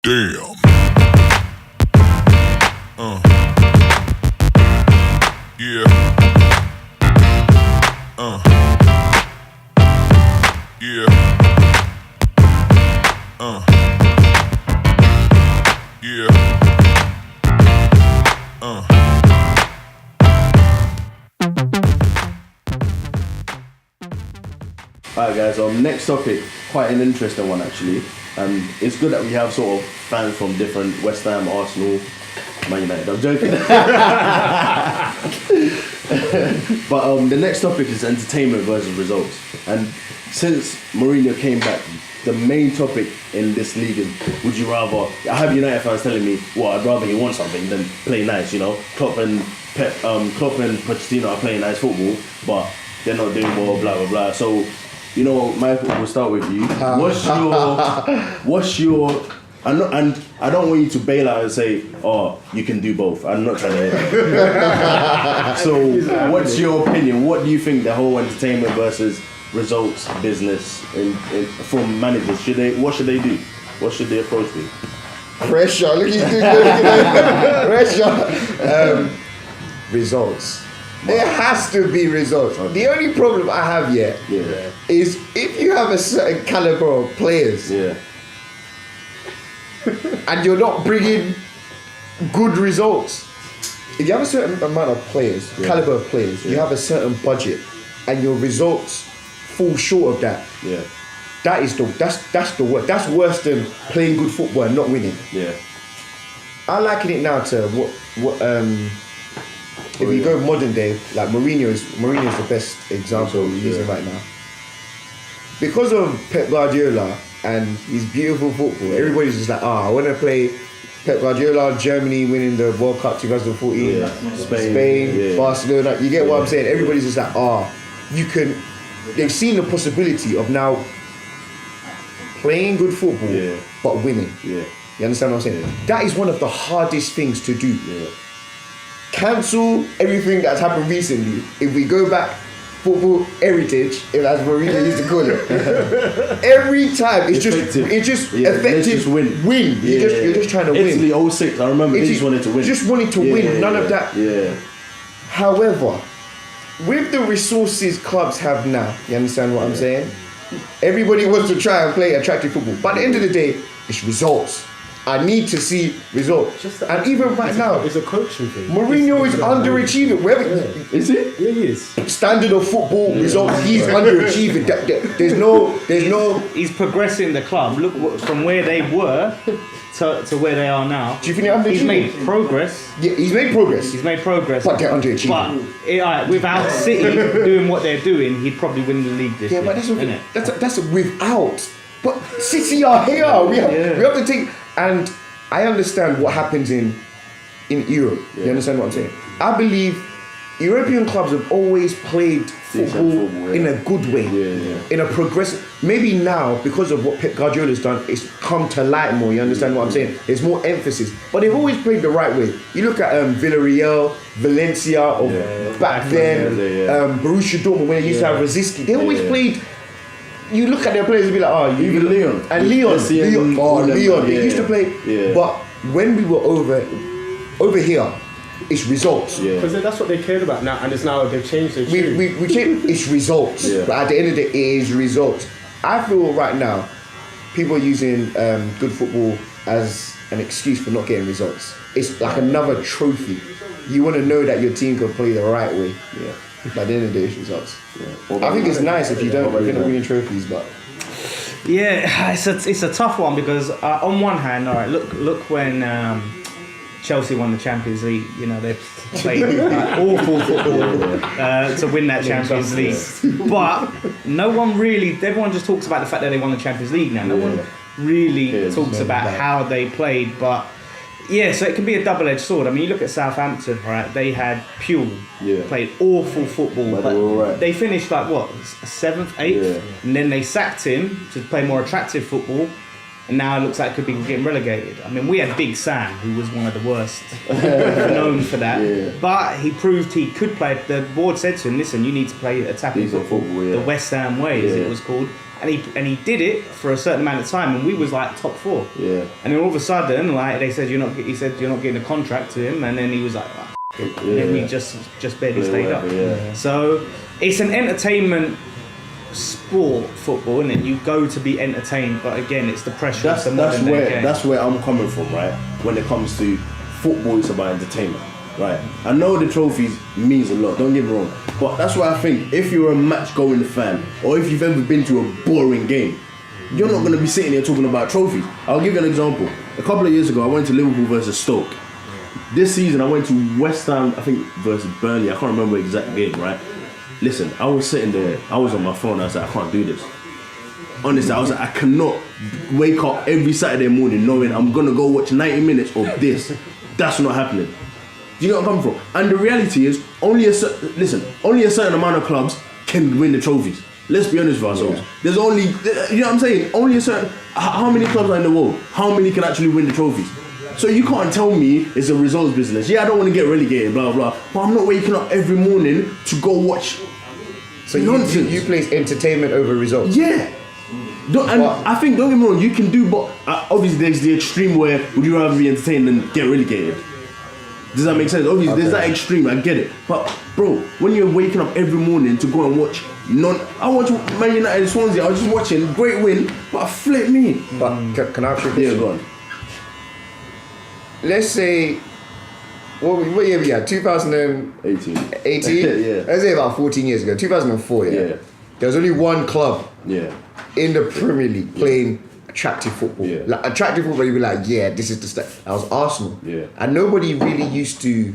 Damn. Yeah. Yeah. Yeah. Alright guys, next topic, quite an interesting one actually. It's good that we have sort of fans from different West Ham, Arsenal, Man United. I'm joking. But the next topic is entertainment versus results. And since Mourinho came back, the main topic in this league is, would you rather, I have United fans telling me, well, I'd rather he won something than play nice, you know. Klopp and Pochettino are playing nice football, but they're not doing well, blah, blah, blah. So, you know, Michael, we'll start with you. What's your, and I don't want you to bail out and say, oh, you can do both. I'm not trying to hear that. So, what's your opinion? What do you think the whole entertainment versus results business from managers? What should they do? What should their approach be? Pressure. Look at you. Pressure. Results. There has to be results. Okay. The only problem I have yet is if you have a certain caliber of players and you're not bringing good results. If you have a certain amount of players, caliber of players, you have a certain budget and your results fall short of that. Yeah. That's the worst. That's worse than playing good football and not winning. Yeah. I liken it now to what if you go modern day, like Mourinho is the best example we're using right now. Because of Pep Guardiola and his beautiful football, everybody's just like, I want to play Pep Guardiola, Germany winning the World Cup 2014, Spain, Barcelona. You get what I'm saying? Everybody's just like, they've seen the possibility of now playing good football but winning. Yeah. You understand what I'm saying? That is one of the hardest things to do. Yeah. Cancel everything that's happened recently. If we go back, football heritage, as Mourinho used to call it, every time it's just effective. Let's just win. You're just trying to win. Italy 06, I remember they just wanted to win. Just wanted to win. None of that. Yeah. However, with the resources clubs have now, you understand what I'm saying? Everybody wants to try and play attractive football, but at the end of the day, it's results. I need to see results. And even right now, it's a coaching thing. Mourinho is underachieving. Is it? Yeah, he is. Standard of football results, he's underachieving. There's no. He's progressing the club. Look from where they were to where they are now. Do you think they're underachieving? He's made progress. Yeah, he's made progress. But they're underachieving. But without City doing what they're doing, he'd probably win the league this year. Yeah, but that's without. But City are here. We have to take. And I understand what happens in Europe. Yeah. You understand what I'm saying? I believe European clubs have always played football in a good way, in a progressive. Maybe now, because of what Pep Guardiola's done, it's come to light more. You understand what I'm saying? There's more emphasis, but they've always played the right way. You look at Villarreal, Valencia, or back then, Borussia Dortmund when they used to have Rosicky. They always played. You look at their players and be like, even Leon. And Leon. They used to play. Yeah. But when we were over here, it's results. Because that's what they cared about now, and it's now they've changed their tune. We change. It's results. But at the end of the day, it is results. I feel right now, people are using good football as an excuse for not getting results. It's like another trophy. You want to know that your team can play the right way. Yeah. By the end of the day, it's results. Yeah. I think it's nice if you're not winning trophies, but it's a tough one because on one hand, all right, look when Chelsea won the Champions League. You know, they played awful football to win that Champions League. But no one really. Everyone just talks about the fact that they won the Champions League now. No one really talks about how they played, but. Yeah, so it can be a double-edged sword. I mean, you look at Southampton, right? They had Puel, played awful football, but they finished like 7th, 8th, and then they sacked him to play more attractive football, and now it looks like could be getting relegated. I mean, we had Big Sam, who was one of the worst, known for that. Yeah. But he proved he could play. The board said to him, "Listen, you need to play attacking Decent football, football, yeah. the West Ham way, as it was called." And he did it for a certain amount of time, and we was like top 4. Yeah. And then all of a sudden, like they said, he said you're not getting a contract to him, and then he was like, and then we just barely stayed up. Yeah. So it's an entertainment sport, football, isn't it? You go to be entertained, but again, it's the pressure of the modern day game. That's where I'm coming from, right? When it comes to football, it's about entertainment, right? I know the trophies means a lot, don't get me wrong, but that's why I think if you're a match-going fan, or if you've ever been to a boring game, you're not going to be sitting here talking about trophies. I'll give you an example. A couple of years ago, I went to Liverpool versus Stoke. This season, I went to West Ham, I think, versus Burnley. I can't remember the exact game, right? Listen, I was sitting there, I was on my phone, I was like, I can't do this. Honestly, I was like, I cannot wake up every Saturday morning knowing I'm going to go watch 90 minutes of this. That's not happening. Do you know where I'm coming from? And the reality is, only a certain amount of clubs can win the trophies. Let's be honest with ourselves. There's only, you know what I'm saying? Only a certain, how many clubs are in the world? How many can actually win the trophies? So you can't tell me it's a results business. Yeah, I don't want to get relegated, blah, blah, but I'm not waking up every morning to go watch nonsense. You place entertainment over results. Yeah. I think, don't get me wrong, you can do, but obviously there's the extreme where would you rather be entertained than get relegated? Does that make sense? Obviously, there's that extreme, I get it. But, bro, when you're waking up every morning to go and watch I watch Man United and Swansea, I was just watching, great win, but flip me. But can I ask you a question? Yeah, go on. Let's say, what year we had? 2018? 18. Yeah. Let's say about 14 years ago, 2004, yeah? Yeah. There was only one club Yeah. in the Premier League playing attractive football. Yeah. Like attractive football, you'd be like, yeah, this is the stuff. That was Arsenal. Yeah. And nobody really used to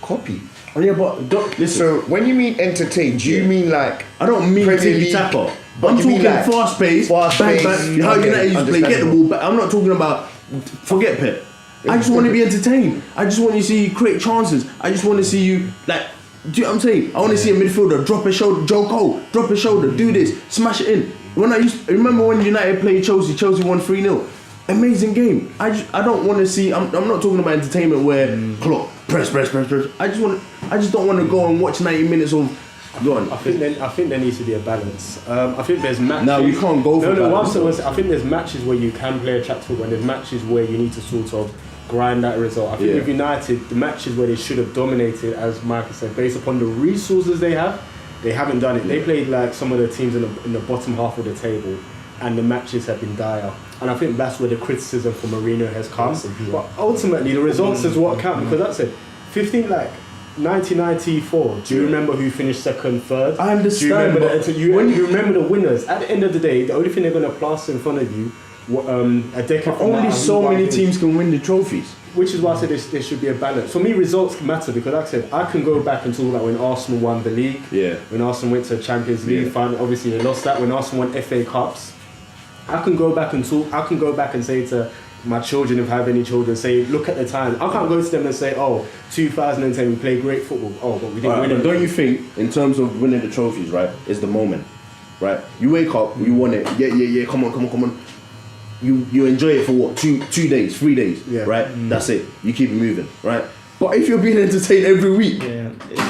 copy. Oh, yeah, but listen. So when you mean entertain, do you mean like I don't mean Premier ticky League, tacker. but I'm you mean talking like fast pace, bang, bang. How okay, United used to play, get the ball back. I'm not talking about forget Pep. I just want to be entertained. I just want to see you create chances. I just want to see you like. Do you know what I'm saying? I want to see a midfielder drop his shoulder, Joe Cole, drop his shoulder, do this, smash it in. When remember when United played Chelsea won 3-0. Amazing game. I don't want to see. I'm not talking about entertainment where clock press. I just don't want to go and watch 90 minutes of. Go on. I think there needs to be a balance. I think there's matches. No, you can't go for balance. I think there's matches where you can play attractive football, and there's matches where you need to sort of grind that result. I think with United, the matches where they should have dominated, as Michael said, based upon the resources they haven't done it. They played like some of the teams in the bottom half of the table, and the matches have been dire. And I think that's where the criticism for Mourinho has come. But ultimately, the results is what count, because that's it. 1994. Do you remember who finished second, third? I understand. Do you remember the winners? At the end of the day, the only thing they're going to plaster in front of you, a decade from now, only so many teams can win the trophies. Which is why I said there should be a balance. For me, results matter, because like I said, I can go back and talk about when Arsenal won the league. Yeah. When Arsenal went to Champions League final, obviously they lost that. When Arsenal won FA Cups, I can go back and talk. I can go back and say to my children, if I have any children, say, look at the time. I can't go to them and say, oh, 2010 we played great football. Oh, but we didn't win it. Don't you think, in terms of winning the trophies, right, is the moment, right? You wake up, you won it. Yeah. Come on. You enjoy it for what? 2 days, 3 days, right? That's it. You keep it moving, right? But if you're being entertained every week,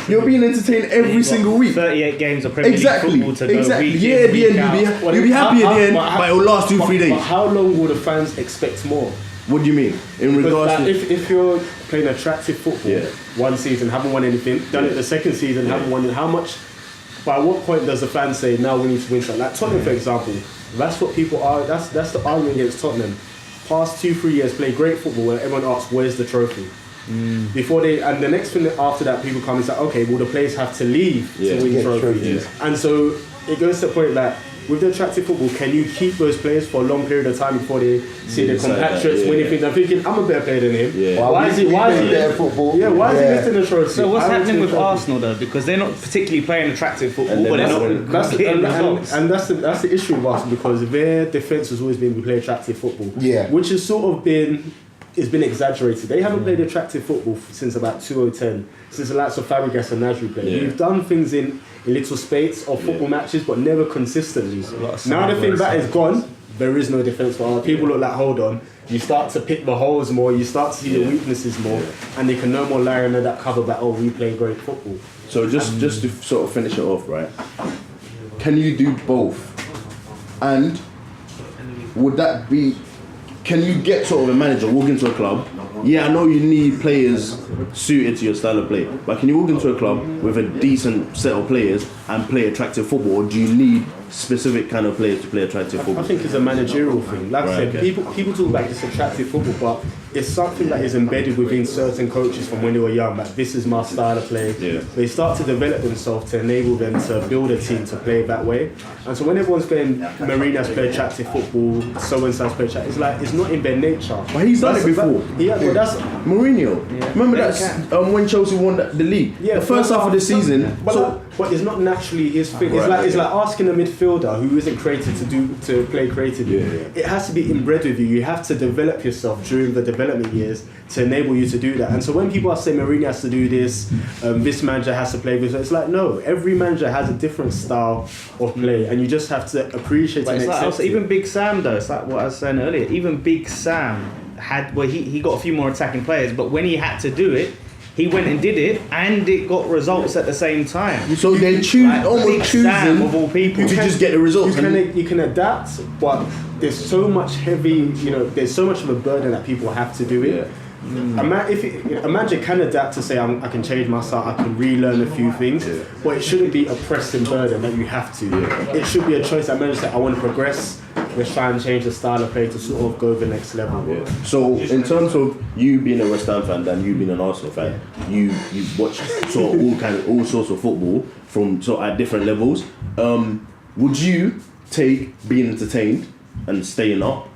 you're being entertained every single week. 38 games of Premier League football to go week Yeah, in, at the end, you'll be happy at the end, but it'll last 2-3 days. But how long will the fans expect more? What do you mean? In regards to if you're playing attractive football, one season, haven't won anything, done it the second season, haven't won it, how much? By what point does the fan say, now we need to win something? Like Tottenham, for example, that's what people are. That's the argument against Tottenham. Past 2-3 years, play great football, where everyone asks, where's the trophy? Before and the next thing after that, people come and say, okay, well the players have to leave to win trophies. And so it goes to the point that with the attractive football, can you keep those players for a long period of time before they see their compatriots winning things? I'm thinking, I'm a better player than him. Why is he better football? Yeah, why is he lifting the trophy? So what's happening with Arsenal though? Because they're not particularly playing attractive football, but they're not getting results. And that's the issue with Arsenal, because their defence has always been we play attractive football. Which has sort of been exaggerated. They haven't played attractive football since about 2010, since the likes of Faderz and Nasri played. We've done things in little spates of football matches, but never consistently. Now the thing that is gone, there is no defence for us. People look like, hold on, you start to pick the holes more, you start to see the weaknesses more, and they can no more lie under that cover that, oh, we play great football. So just to sort of finish it off, right? Can you do both? And would that be? Can you get sort of a manager walk into a club? Yeah, I know you need players suited to your style of play, but can you walk into a club with a decent set of players and play attractive football, or do you need specific kind of players to play attractive football? I think it's a managerial thing. Like I said, okay. people talk about this attractive football, but it's something that is embedded within certain coaches from when they were young. Like, this is my style of play. Yeah. They start to develop themselves to enable them to build a team to play that way. And so when everyone's playing, Mourinho's play attractive football, so-and-so's play attractive, it's like, it's not in their nature. But he's done it before. That's Mourinho. Remember that when Chelsea won the league? Yeah, the first half of the season. But it's not naturally his thing. It's like asking a midfielder who isn't created to play creatively. It has to be inbred with you. You have to develop yourself during the development years to enable you to do that. And so when people are saying Mourinho has to do this, this manager has to play this, it's like, no, every manager has a different style of play, and you just have to appreciate and accept it. Even Big Sam though, it's like what I was saying earlier, even Big Sam he got a few more attacking players, but when he had to do it, he went and did it, and it got results at the same time. So they're almost choosing of all people to just get the results. You can adapt, but there's so much there's so much of a burden that people have to do it. A manager can adapt to say, I can change my style, I can relearn a few things, but it shouldn't be a pressing burden that you have to. It should be a choice that manager say, I want to progress, let's try and change the style of play to sort of go the next level. So in terms of you being a West Ham fan and you being an Arsenal fan, you watch sort of all sorts of football from sort of at different levels. Would you take being entertained and staying up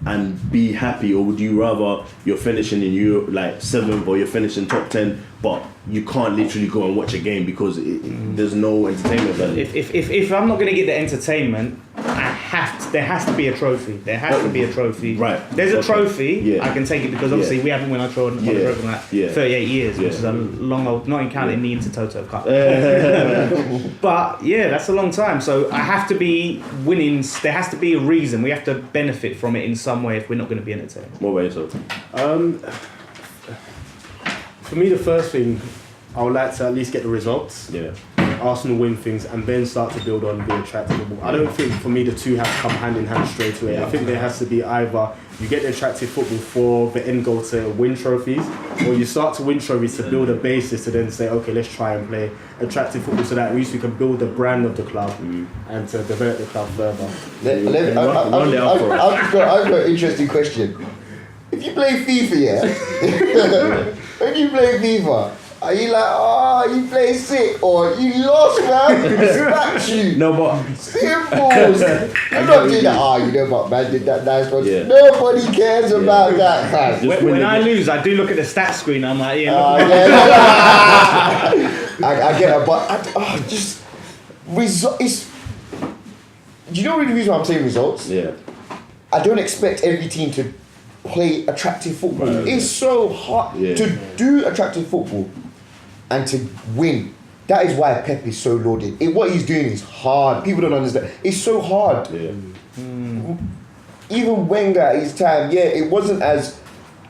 and be happy, or would you rather you're finishing in Europe like 7th or you're finishing top 10, but you can't literally go and watch a game because there's no entertainment value? If I'm not going to get the entertainment, there has to be a trophy. There has to be a trophy. Right. There's a trophy. I can take it because obviously we haven't won a trophy in like 38 years, which is a long old, not in counting the Intertoto Cup. But yeah, that's a long time. So I have to be winning. There has to be a reason. We have to benefit from it in some way if we're not going to be entertained. What way so? For me, the first thing, I would like to at least get the results. Arsenal win things and then start to build on the attractive football. I don't think for me the two have to come hand in hand straight away. I think there has to be either you get the attractive football for the end goal to win trophies, or you start to win trophies to build a basis to then say, okay, let's try and play attractive football so that at least we can build the brand of the club and to develop the club further. I've got an interesting question. If you play FIFA, when you play FIFA, are you like, you play sick, or you lost, man? Smacked you. No, but simple. You're not doing that. You know what, man did that nice one. Nobody cares about that. When I lose, I do look at the stats screen. I'm like, I get it, but just results. Do you know the reason why I'm saying results? I don't expect every team to play attractive football. It's so hard to do attractive football and to win. That is why Pep is so lauded. What he's doing is hard. People don't understand. It's so hard. Even Wenger at his time, it wasn't as...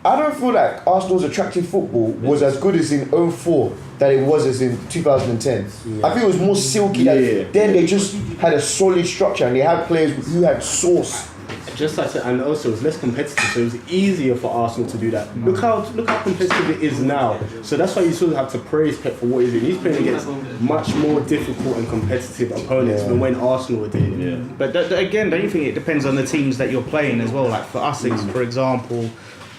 I don't feel like Arsenal's attractive football was as good as in 2004 that it was as in 2010. I think it was more silky. Then they just had a solid structure and they had players who had sauce. Just like that, and also it was less competitive, so it was easier for Arsenal to do that. Look how competitive it is now. So that's why you sort of have to praise Pep for what he's doing. He's playing against much more difficult and competitive opponents than when Arsenal were doing it. But again, don't you think it depends on the teams that you're playing as well? Like for us, for example,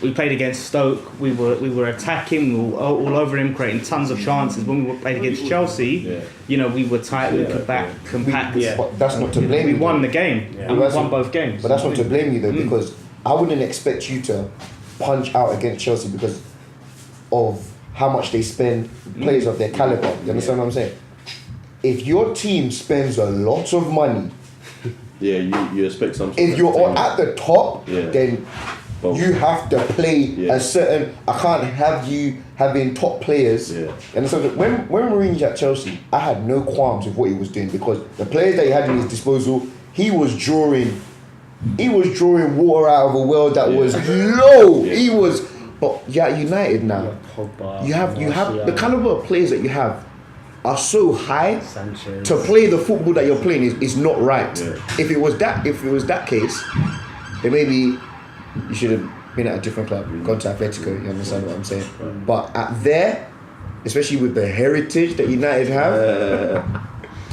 we played against Stoke. We were attacking. We were all over him, creating tons of chances. When we played against Chelsea, we were tight. We could compact. But that's not to blame you. We won the game. And we won both games. But that's not to blame you though, because I wouldn't expect you to punch out against Chelsea because of how much they spend, players of their caliber. You understand what I'm saying? If your team spends a lot of money, you expect something. If you're at the top, then you have to play a certain... I can't have you having top players. And so when Mourinho's at Chelsea, I had no qualms with what he was doing because the players that he had in his disposal, he was drawing he was drawing water out of a well that was low. He was, but yeah, United now. Pogba, You have Martial, the caliber of players that you have are so high. Sanchez. To play the football that you're playing is not right. If it was that case, then maybe you should have been at a different club, gone to Atletico. You understand what I'm saying? But at there, especially with the heritage that United have,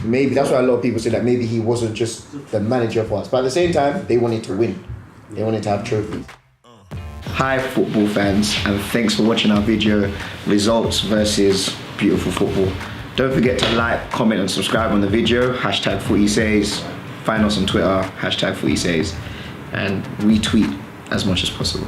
maybe that's why a lot of people say that maybe he wasn't just the manager for us. But at the same time, they wanted to win. They wanted to have trophies. Hi football fans, and thanks for watching our video, results versus beautiful football. Don't forget to like, comment and subscribe on the video, #Footysays. Find us on Twitter, #Footysays, and retweet as much as possible.